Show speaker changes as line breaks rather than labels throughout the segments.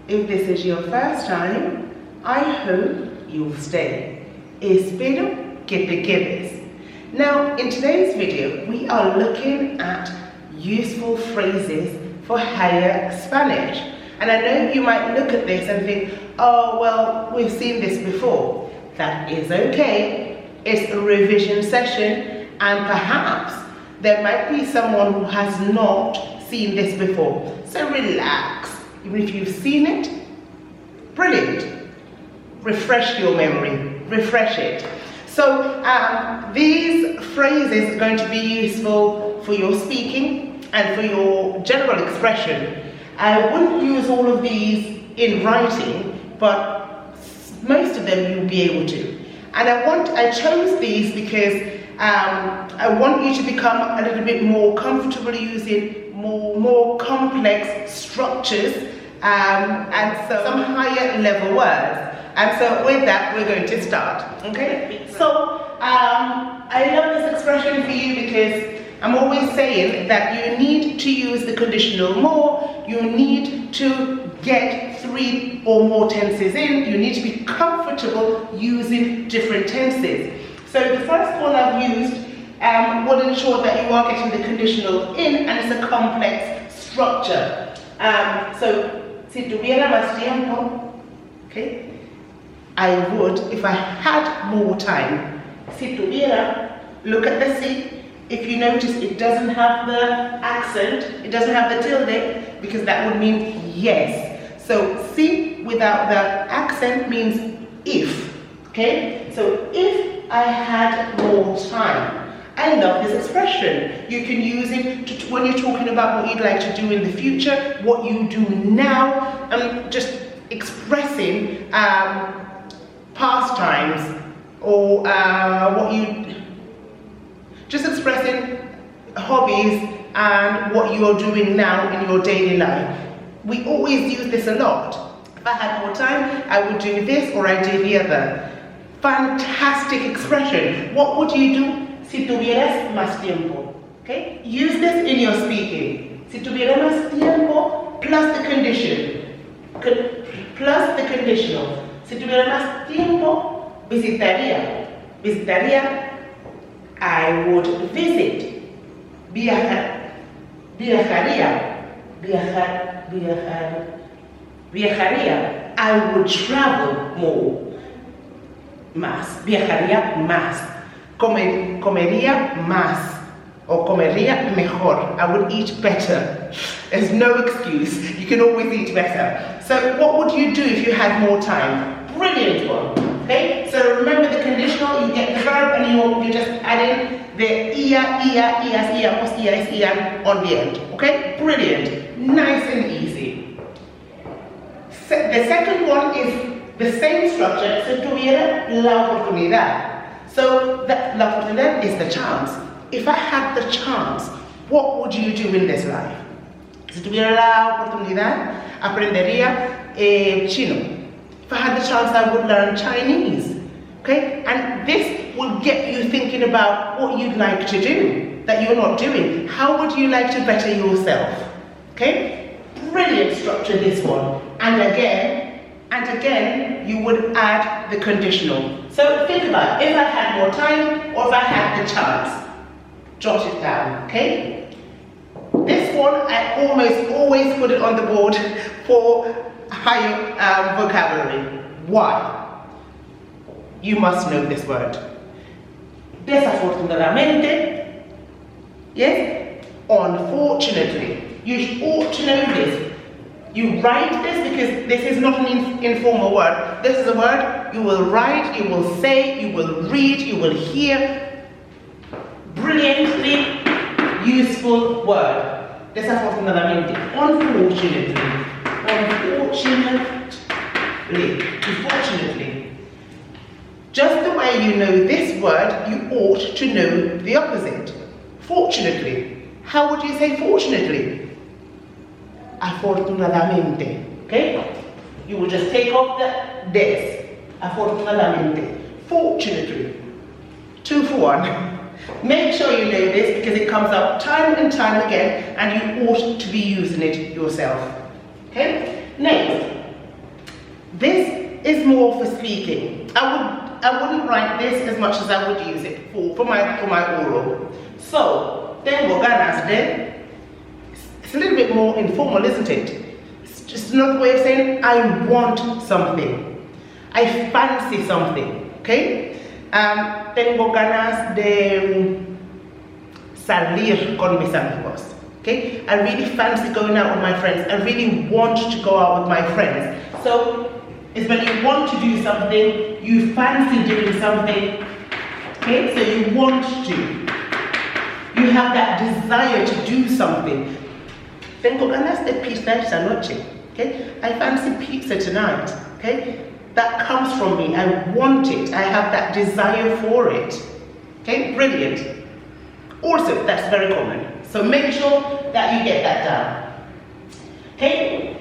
If this is your first time, I hope you'll stay. Espero que te quedes. Now, in today's video, we are looking at useful phrases for higher Spanish. And I know you might look at this and think, oh, well, we've seen this before. That is okay. It's a revision session, and perhaps there might be someone who has not seen this before. So relax. Even if you've seen it, brilliant. Refresh your memory, refresh it. So these phrases are going to be useful for your speaking and for your general expression. I wouldn't use all of these in writing, but most of them you'll be able to. And I chose these because I want you to become a little bit more comfortable using more complex structures and so some higher level words. And so with that, we're going to start, okay? So I love this expression for you because I'm always saying that you need to use the conditional more, you need to get 3 or more tenses in, you need to be comfortable using different tenses. So the first one I've used will ensure that you are getting the conditional in, and it's a complex structure. So, si tuviera más tiempo, okay? I would if I had more time. Si tuviera, look at the si. If you notice, it doesn't have the accent, it doesn't have the tilde, because that would mean yes. So si without the accent means if, okay? So if I had more time. I love this expression. You can use it when you're talking about what you'd like to do in the future, what you do now, and just expressing pastimes or just expressing hobbies and what you're doing now in your daily life. We always use this a lot. If I had more time, I would do this or I do the other. Fantastic expression. What would you do si tuvieras más tiempo? Okay? Use this in your speaking. Si tuviera más tiempo plus the condition. Plus the conditional. Si tuviera más tiempo, visitaría. Visitaría, I would visit. Viajaría. Viajaría, I would travel more. Más, viajaría más. Comería más. Or comería mejor. I would eat better. There's no excuse. You can always eat better. So what would you do if you had more time? Brilliant one. Okay? So remember the conditional, you get the verb and you just add in the ia on the end. Okay? Brilliant. Nice and easy. The second one is the same structure, si tuviera la oportunidad. So la oportunidad is the chance. If I had the chance, what would you do in this life? Si tuviera la oportunidad, aprendería chino. If I had the chance, I would learn Chinese. Okay? And this will get you thinking about what you'd like to do that you're not doing. How would you like to better yourself? Okay? Brilliant structure, this one. And again, you would add the conditional. So think about it. If I had more time or if I had the chance. Jot it down, okay? This one, I almost always put it on the board for higher vocabulary. Why? You must know this word. Desafortunadamente, yes? Unfortunately. You ought to know this. You write this because this is not an informal word. This is a word you will write, you will say, you will read, you will hear. Brilliantly useful word. Desafortunadamente. Unfortunately. Unfortunately. Just the way you know this word, you ought to know the opposite. Fortunately. How would you say fortunately? Afortunadamente. Okay? You will just take off the des. Afortunadamente. Fortunately. 2 for 1. Make sure you know this because it comes up time and time again and you ought to be using it yourself. Okay? Next, This is more for speaking. I wouldn't write this as much as I would use it for my oral. So, tengo ganas de. It's a little bit more informal, isn't it? It's just another way of saying I want something. I fancy something. Okay? Tengo ganas de salir con mis amigos. Okay? I really fancy going out with my friends. I really want to go out with my friends. So, it's when you want to do something, you fancy doing something. Okay? So you want to. You have that desire to do something. Tengo ganas de pizza esta noche. Okay? I fancy pizza tonight. Okay? That comes from me. I want it. I have that desire for it. Okay? Brilliant. Also, that's very common. So make sure that you get that down. Okay?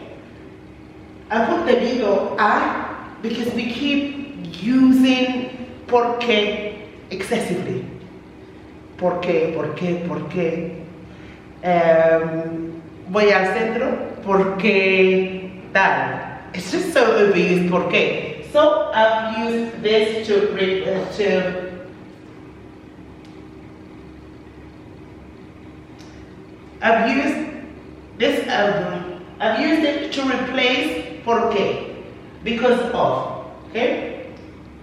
I put debido a because we keep using porque excessively. Porque. Voy al centro porque tal. It's just so overused, porque. So I've used this I've used it to replace porque, because of, okay?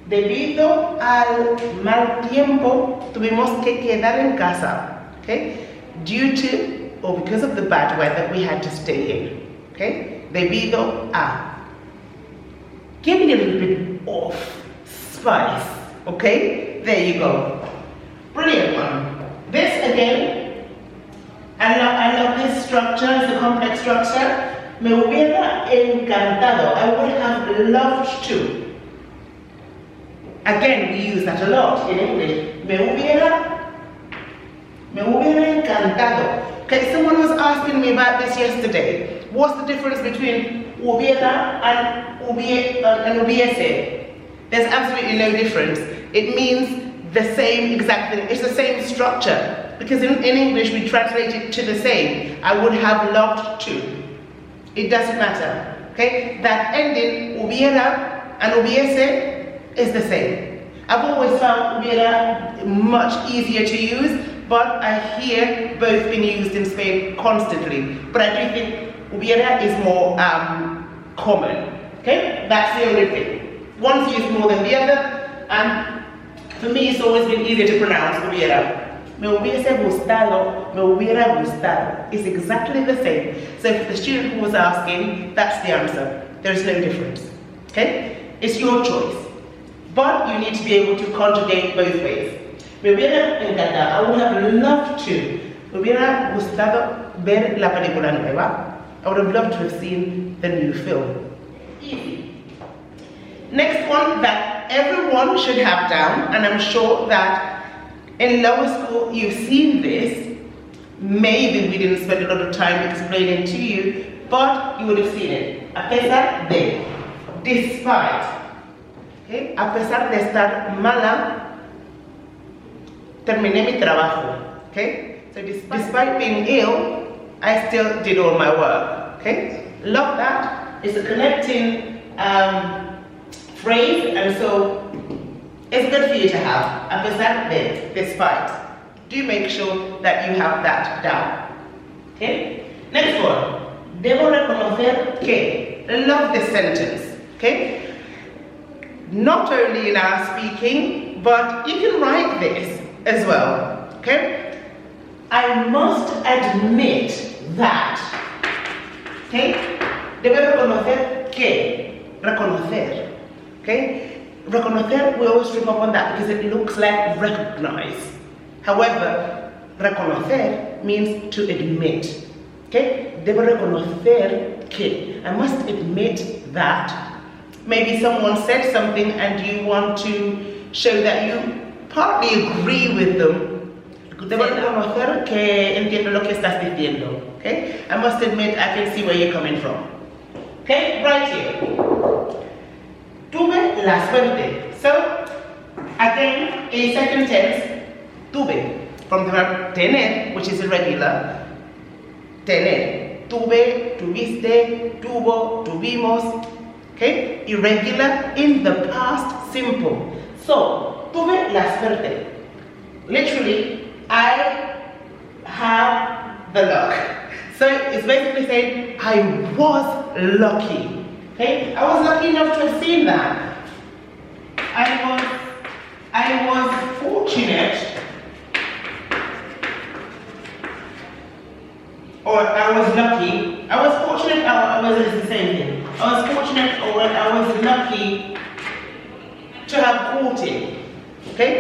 Debido al mal tiempo, tuvimos que quedar en casa, okay? Due to, or because of the bad weather, we had to stay in, okay? Debido a. Give me a little bit of spice, okay? There you go. Brilliant one. This again, I love this structure, it's a complex structure. Me hubiera encantado. I would have loved to. Again, we use that a lot in English. Me hubiera encantado. Okay, someone was asking me about this yesterday. What's the difference between hubiera and hubiese? There's absolutely no difference. It means the same exact thing. It's the same structure. Because in English we translate it to the same. I would have loved to. It doesn't matter. Okay? That ending, hubiera and hubiese, is the same. I've always found hubiera much easier to use, but I hear both being used in Spain constantly. But I do think hubiera is more common. Okay? That's the only thing. One's used more than the other, and for me it's always been easier to pronounce hubiera. Me hubiese gustado, me hubiera gustado. It's exactly the same. So for the student who was asking, that's the answer. There is no difference. Okay? It's your choice. But you need to be able to conjugate both ways. Me hubiera encantado. I would have loved to. Me hubiera gustado ver la película nueva. I would have loved to have seen the new film. Easy. Next one that everyone should have down, and I'm sure that in lower school, you've seen this. Maybe we didn't spend a lot of time explaining to you, but you would have seen it. A pesar de, despite. Okay? A pesar de estar mala, terminé mi trabajo. Okay? So despite being ill, I still did all my work. Okay? Love that. It's a connecting phrase, and so it's good for you to have, a pesar de, despite. Do make sure that you have that down. Okay? Next one. Debo reconocer que. Love this sentence. Okay? Not only in our speaking, but you can write this as well. Okay? I must admit that. Okay? Debo reconocer que. Reconocer. Okay? Reconocer, we always trip up on that because it looks like recognize. However, reconocer means to admit. Okay? Debo reconocer que. I must admit that. Maybe someone said something and you want to show that you partly agree with them. Debo reconocer que entiendo lo que estás diciendo. Okay? I must admit I can see where you're coming from. Okay? Right here. Tuve la suerte. So, again, in second tense, tuve, from the verb tener, which is irregular, tener. Tuve, tuviste, tuvo, tuvimos. Okay, irregular in the past simple. So, tuve la suerte. Literally, I have the luck. So it's basically saying I was lucky. Okay, I was lucky enough to have seen that. I was fortunate, or I was lucky. I was fortunate, or I was the same thing. I was fortunate, or I was lucky to have caught him. Okay?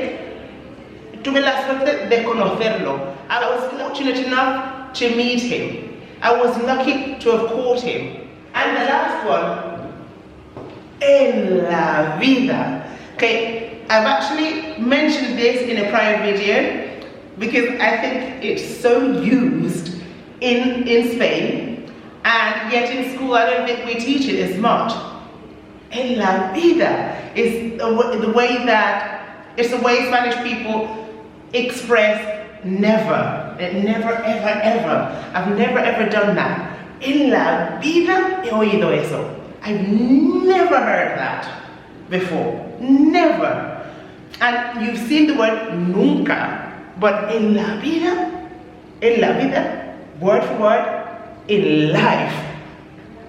Tuve la suerte de conocerlo. I was fortunate enough to meet him. I was lucky to have caught him. And the last one, en la vida. Okay, I've actually mentioned this in a prior video because I think it's so used in Spain, and yet in school I don't think we teach it as much. En la vida is the way that, it's the way Spanish people express never. Never, ever, ever. I've never, ever done that. En la vida he oído eso. I've never heard that before. Never. And you've seen the word nunca, but en la vida, word for word, in life.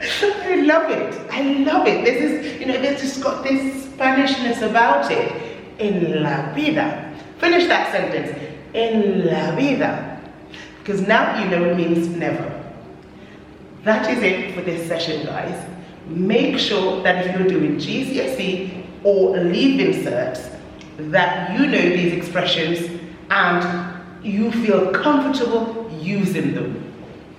I love it. I love it. This is, you know, this just got this Spanishness about it. En la vida. Finish that sentence. En la vida. Because now you know it means never. That is it for this session, guys. Make sure that if you're doing GCSE or leaving certs, that you know these expressions and you feel comfortable using them.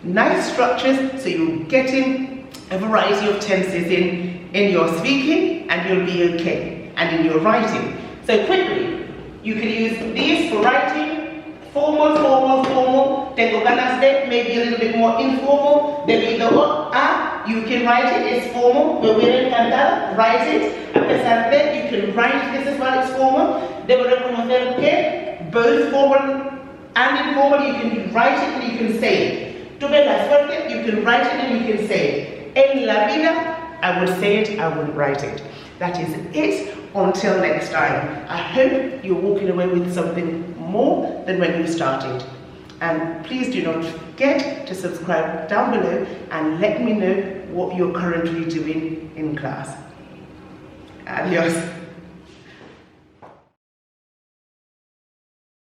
Nice structures, so you're getting a variety of tenses in your speaking, and you'll be okay, and in your writing. So quickly, you can use these for writing: formal, formal, formal. Tengo ganas de, maybe a little bit more informal. Debido a, you can write it, it's formal. Me hubiera encantado, write it. A pesar de, you can write this as well, it's formal. Debo reconocer que, both formal and informal, you can write it and you can say it. Tuve la suerte, you can write it and you can say it. En la vida, I would say it, I wouldn't write it. That is it. Until next time. I hope you're walking away with something more than when you started. And please do not forget to subscribe down below and let me know what you're currently doing in class. Adios.